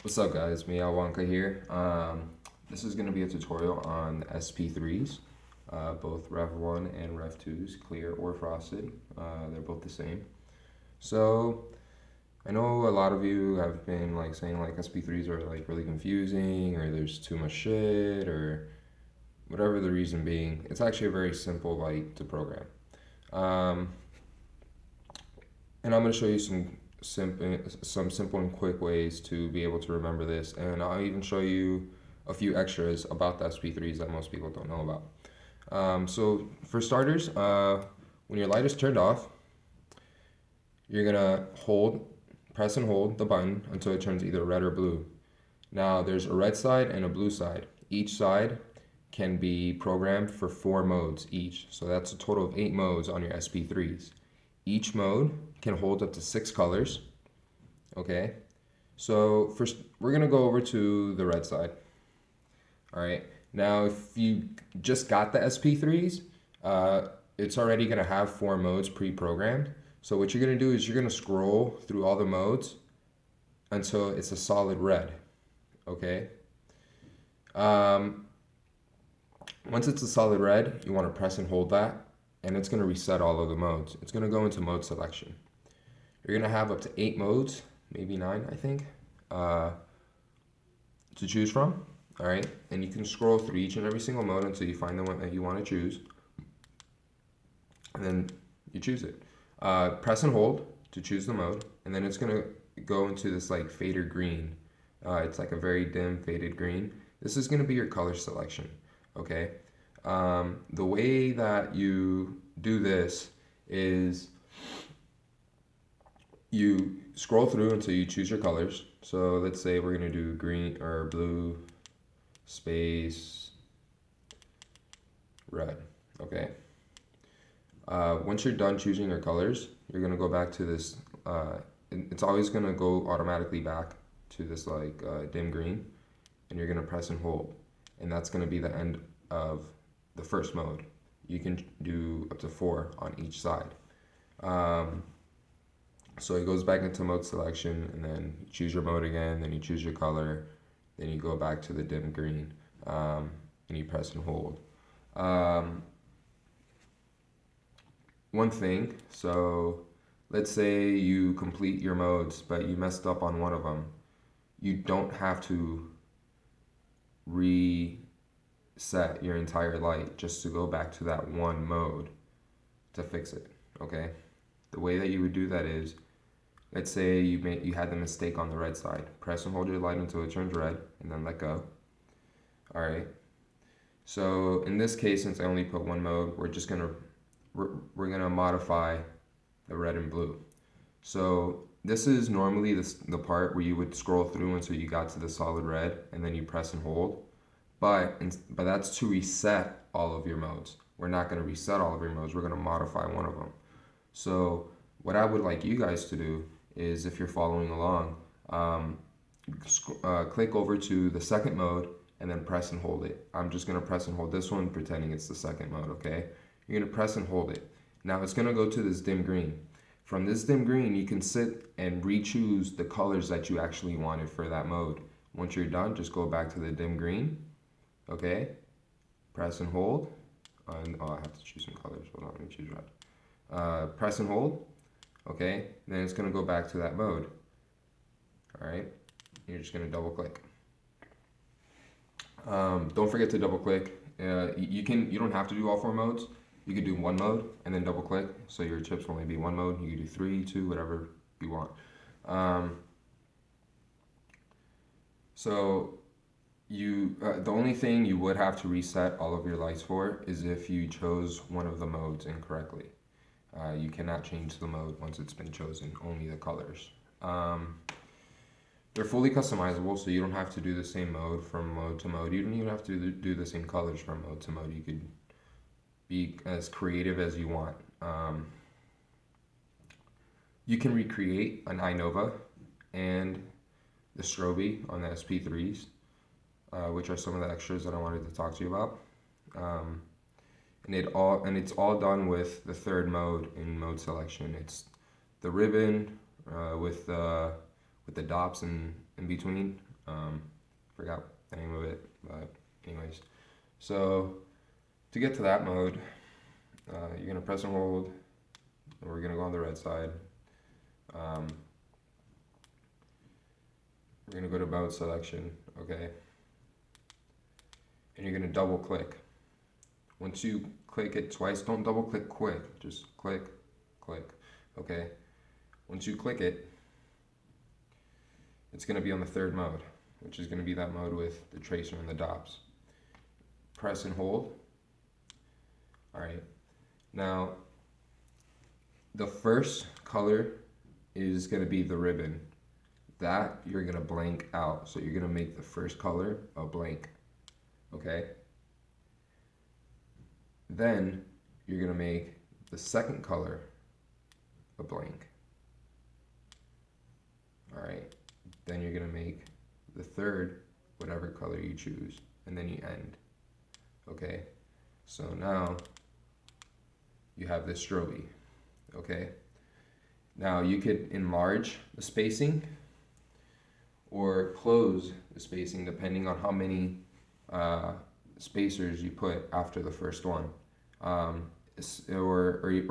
What's up guys, Meow, Wonka here. This is going to be a tutorial on the SP3s, both Rev 1 and Rev 2s, clear or frosted. They're both the same. So, I know a lot of you have been saying SP3s are really confusing, or there's too much shit, or whatever the reason being. It's actually a very simple light to program. Um, and I'm going to show you some simple and quick ways to be able to remember this, and I'll even show you a few extras about the SP3s that most people don't know about. So for starters, when your light is turned off, you're gonna press and hold the button until it turns either red or blue. Now there's a red side and a blue side. Each side can be programmed for 4 modes each, so that's a total of 8 modes on your SP3s. Each mode can hold up to 6 colors. Okay, so first we're gonna go over to the red side. All right, now if you just got the SP3s, it's already gonna have 4 modes pre-programmed. So what you're gonna do is you're gonna scroll through all the modes until it's a solid red. Okay. Um, Once it's a solid red, you want to press and hold that, and it's gonna reset all of the modes. It's gonna go into mode selection. You're gonna have up to 8 modes, maybe 9, I think, to choose from. All right, and you can scroll through each and every single mode until you find the one that you want to choose, and then you choose it. Press and hold to choose the mode, and then it's gonna go into this fader green. It's like a very dim faded green. This is gonna be your color selection. Okay. The way that you do this is you scroll through until you choose your colors. So let's say we're gonna do green or blue space red. Okay. Once you're done choosing your colors, you're gonna go back to this. It's always gonna go automatically back to this dim green, and you're gonna press and hold, and that's gonna be the end of the first mode. You can do up to 4 on each side. So it goes back into mode selection, and then you choose your mode again, then you choose your color, then you go back to the dim green, and you press and hold. One thing, so let's say you complete your modes, but you messed up on one of them. You don't have to reset your entire light just to go back to that one mode to fix it, okay? The way that you would do that is, let's say you had the mistake on the red side. Press and hold your light until it turns red, and then let go. All right. So in this case, since I only put one mode, we're gonna modify the red and blue. So this is normally the part where you would scroll through until you got to the solid red, and then you press and hold. But that's to reset all of your modes. We're not gonna reset all of your modes. We're gonna modify one of them. So what I would like you guys to do is, if you're following along, click over to the second mode and then press and hold it. I'm just gonna press and hold this one, pretending it's the second mode, okay? You're gonna press and hold it. Now it's gonna go to this dim green. From this dim green, you can sit and re-choose the colors that you actually wanted for that mode. Once you're done, just go back to the dim green, okay? Press and hold. And, I have to choose some colors. Hold on, let me choose red. Press and hold. Okay, then it's gonna go back to that mode. All right, you're just gonna double click. Don't forget to double click. You don't have to do all 4 modes. You could do one mode and then double click, so your chips will only be one mode. You could do 3, 2, whatever you want. The only thing you would have to reset all of your lights for is if you chose one of the modes incorrectly. You cannot change the mode once it's been chosen, only the colors. They're fully customizable, so you don't have to do the same mode from mode to mode. You don't even have to do the same colors from mode to mode. You could be as creative as you want. You can recreate an iNova and the strobe on the SP3s, which are some of the extras that I wanted to talk to you about. It's all done with the third mode in mode selection. It's the ribbon with the dots in between. Forgot the name of it, but anyways. So to get to that mode, you're gonna press and hold, and we're gonna go on the red side. Um, we're gonna go to mode selection, okay? And you're gonna double click. Once you click it twice, don't double click quick, just click, click, okay? Once you click it, it's gonna be on the third mode, which is gonna be that mode with the tracer and the dots. Press and hold. All right, now the first color is gonna be the ribbon. That you're gonna blank out. So you're gonna make the first color a blank, okay? Then you're gonna make the second color a blank. All right, then you're gonna make the third whatever color you choose, and then you end, okay? So now you have this strobe, okay? Now you could enlarge the spacing or close the spacing depending on how many spacers you put after the first one. Or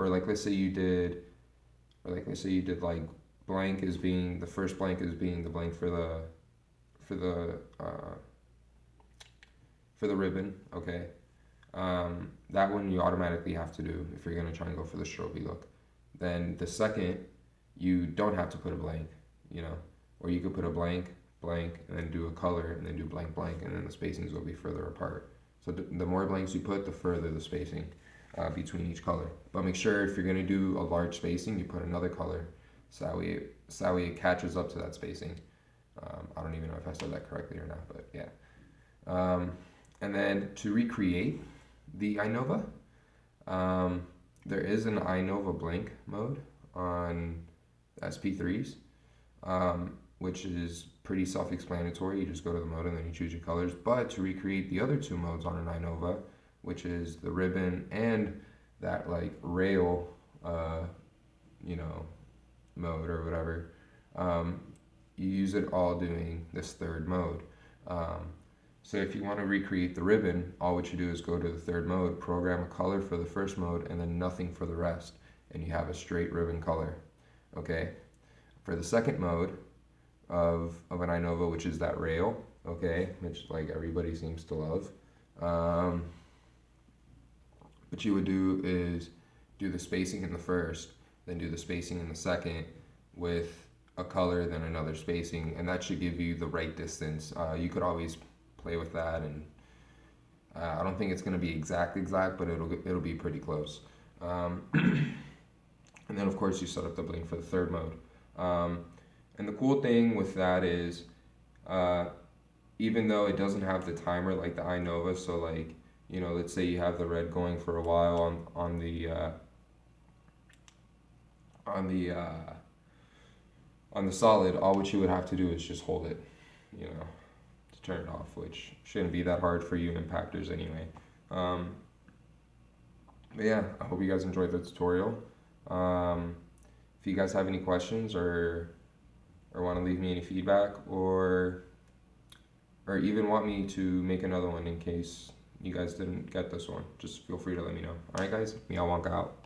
like let's say you did, like blank is being the first blank is being the blank for the ribbon, okay? That one you automatically have to do if you're gonna try and go for the strobe look. Then the second, you don't have to put a blank, you know, or you could put a blank, blank, and then do a color, and then do blank, blank, and then the spacings will be further apart. So the more blanks you put, the further the spacing between each color. But make sure if you're gonna do a large spacing, you put another color, so that way it catches up to that spacing. I don't even know if I said that correctly or not, but yeah. And then to recreate the iNova, there is an iNova blank mode on SP3s, which is pretty self-explanatory. You just go to the mode and then you choose your colors. But to recreate the other two modes on an iNova, which is the ribbon and that like rail, mode or whatever, you use it all doing this third mode. So if you want to recreate the ribbon, all what you do is go to the third mode, program a color for the first mode, and then nothing for the rest, and you have a straight ribbon color, okay? For the second mode of an iNova, which is that rail, okay, which like everybody seems to love, what you would do is do the spacing in the first, then do the spacing in the second with a color, then another spacing, and that should give you the right distance. You could always play with that, and I don't think it's going to be exact, but it'll be pretty close. And then of course you set up the blink for the third mode. And the cool thing with that is, even though it doesn't have the timer like the iNova, so like, you know, let's say you have the red going for a while on the solid, all what you would have to do is just hold it, you know, to turn it off, which shouldn't be that hard for you impactors anyway. But yeah, I hope you guys enjoyed the tutorial. If you guys have any questions or want to leave me any feedback, or even want me to make another one in case you guys didn't get this one, just feel free to let me know. Alright guys, Meow Wonka out.